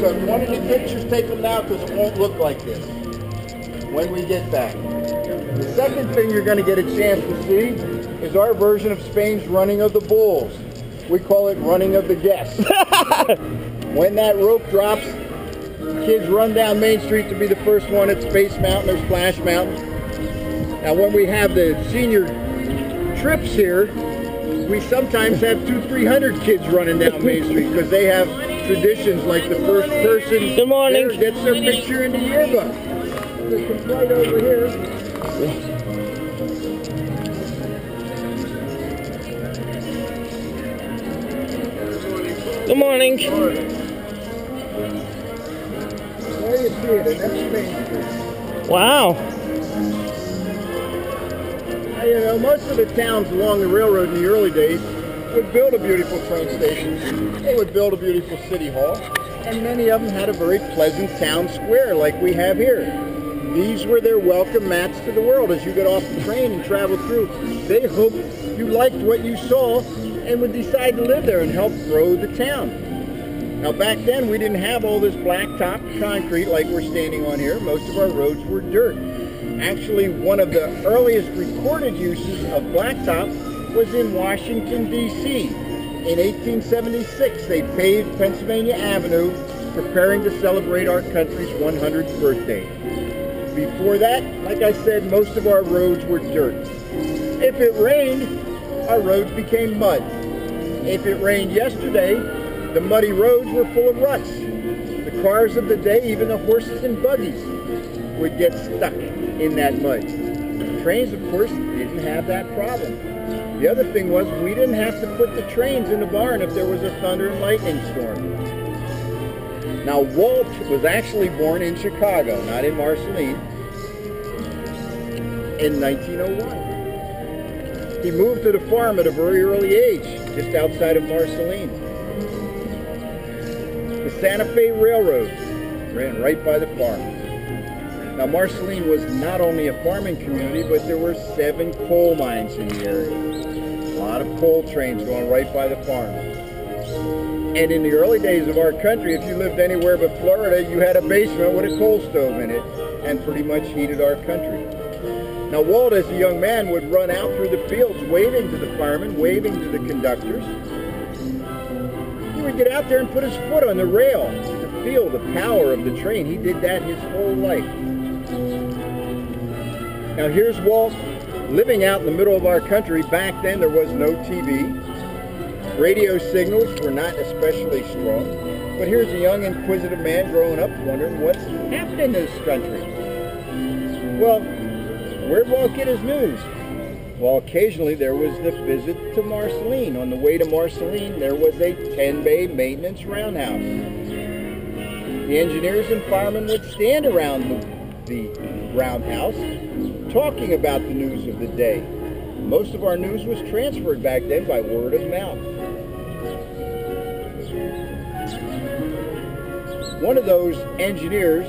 So if you want any pictures, take them now because it won't look like this when we get back. The second thing you're going to get a chance to see is our version of Spain's running of the bulls. We call it running of the guests. When that rope drops, kids run down Main Street to be the first one at Space Mountain or Splash Mountain. Now when we have the senior trips here, we sometimes have 200-300 kids running down Main Street because they have traditions like the first person Good morning. there gets their picture in the yearbook. There's some right over here. Good morning. There you see it, and that's Main Street. Wow. Now, you know, most of the towns along the railroad in the early days would build a beautiful train station. They would build a beautiful city hall, and many of them had a very pleasant town square like we have here. These were their welcome mats to the world as you got off the train and traveled through. They hoped you liked what you saw and would decide to live there and help grow the town. Now back then we didn't have all this blacktop concrete like we're standing on here. Most of our roads were dirt. Actually, one of the earliest recorded uses of blacktop was in Washington, D.C. In 1876, they paved Pennsylvania Avenue, preparing to celebrate our country's 100th birthday. Before that, like I said, most of our roads were dirt. If it rained, our roads became mud. If it rained yesterday, the muddy roads were full of ruts. The cars of the day, even the horses and buggies, would get stuck in that mud. Trains, of course, didn't have that problem. The other thing was we didn't have to put the trains in the barn if there was a thunder and lightning storm. Now, Walt was actually born in Chicago, not in Marceline, in 1901. He moved to the farm at a very early age, just outside of Marceline. The Santa Fe Railroad ran right by the farm. Now, Marceline was not only a farming community, but there were 7 coal mines in the area. A lot of coal trains going right by the farm. And in the early days of our country, if you lived anywhere but Florida, you had a basement with a coal stove in it and pretty much heated our country. Now, Walt, as a young man, would run out through the fields waving to the firemen, waving to the conductors. He would get out there and put his foot on the rail to feel the power of the train. He did that his whole life. Now here's Walt living out in the middle of our country. Back then there was no TV. Radio signals were not especially strong. But here's a young inquisitive man growing up wondering what's happening in this country. Well, where'd Walt get his news? Well, occasionally there was the visit to Marceline. On the way to Marceline there was a 10-bay maintenance roundhouse. The engineers and firemen would stand around the roundhouse talking about the news of the day. Most of our news was transferred back then by word of mouth. One of those engineers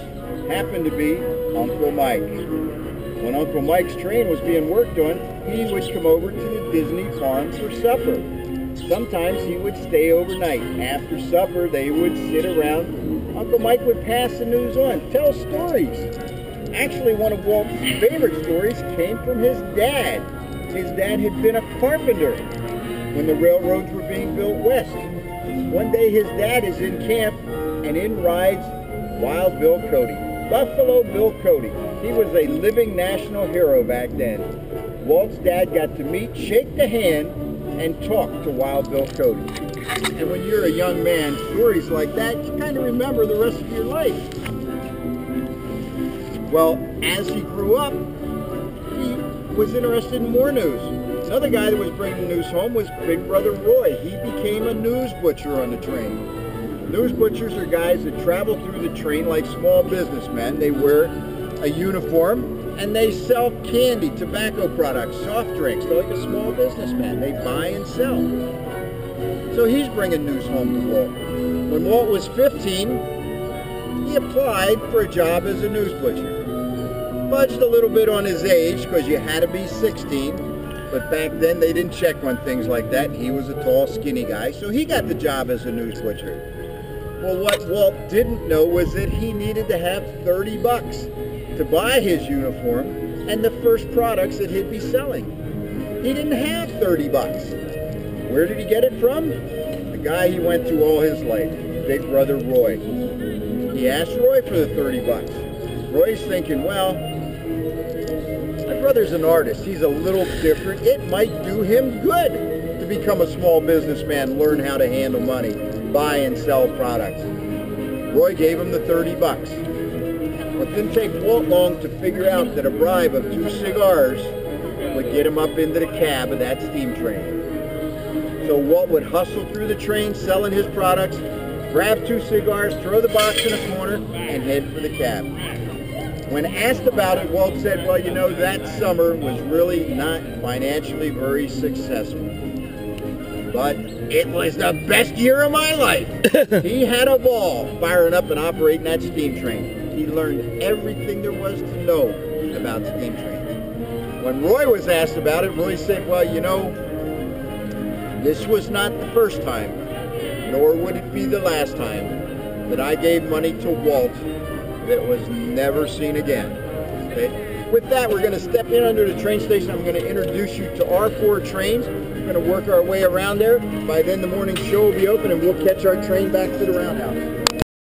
happened to be Uncle Mike. When Uncle Mike's train was being worked on, he would come over to the Disney farm for supper. Sometimes he would stay overnight. After supper, they would sit around. Uncle Mike would pass the news on, tell stories. Actually, one of Walt's favorite stories came from his dad. His dad had been a carpenter when the railroads were being built west. One day his dad is in camp and in rides Wild Bill Cody. Buffalo Bill Cody. He was a living national hero back then. Walt's dad got to meet, shake the hand, and talk to Wild Bill Cody. And when you're a young man, stories like that, you kind of remember the rest of your life. Well, as he grew up, he was interested in more news. Another guy that was bringing the news home was Big Brother Roy. He became a news butcher on the train. News butchers are guys that travel through the train like small businessmen. They wear a uniform and they sell candy, tobacco products, soft drinks. They're like a small businessman. They buy and sell. So he's bringing news home to Walt. When Walt was 15, he applied for a job as a news butcher. Fudged a little bit on his age because you had to be 16, but back then they didn't check on things like that. He was a tall, skinny guy, so he got the job as a news butcher. Well, what Walt didn't know was that he needed to have 30 bucks to buy his uniform and the first products that he'd be selling. He didn't have 30 bucks. Where did he get it from? The guy he went to all his life, Big Brother Roy. He asked Roy for the 30 bucks. Roy's thinking, well, my brother's an artist. He's a little different. It might do him good to become a small businessman, learn how to handle money, buy and sell products. Roy gave him the 30 bucks. Well, it didn't take Walt long to figure out that a bribe of 2 cigars would get him up into the cab of that steam train. So Walt would hustle through the train selling his products, grab 2 cigars, throw the box in a corner, and head for the cab. When asked about it, Walt said, well, you know, that summer was really not financially very successful. But it was the best year of my life. He had a ball firing up and operating that steam train. He learned everything there was to know about steam trains. When Roy was asked about it, Roy said, well, you know, this was not the first time, nor would it be the last time that I gave money to Walt that was never seen again. Okay? With that, we're going to step in under the train station. I'm going to introduce you to our 4 trains. We're going to work our way around there. By then, the morning show will be open, and we'll catch our train back to the roundhouse.